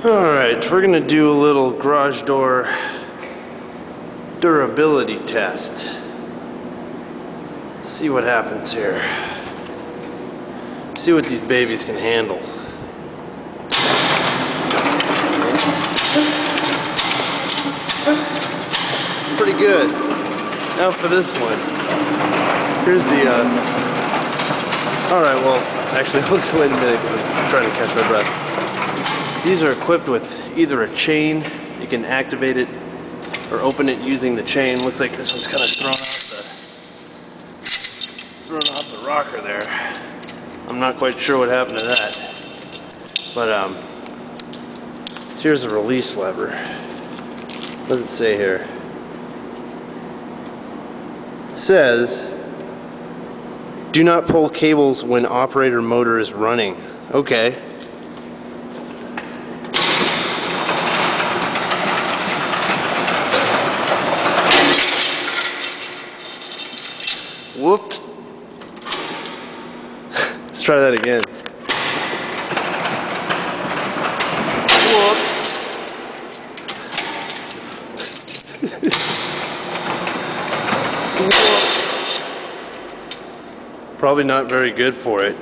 Alright, we're going to do a little garage door durability test. Let's see what happens here. See what these babies can handle. Pretty good. Now for this one. Here's the alright, well, actually, let's wait a minute because I'm trying to catch my breath. These are equipped with either a chain, you can activate it or open it using the chain. Looks like this one's kind of thrown off the rocker there. I'm not quite sure what happened to that. But here's a release lever. What does it say here? It says, do not pull cables when operator motor is running. Okay. Whoops. Let's try that again. Whoops. Whoops. Probably not very good for it.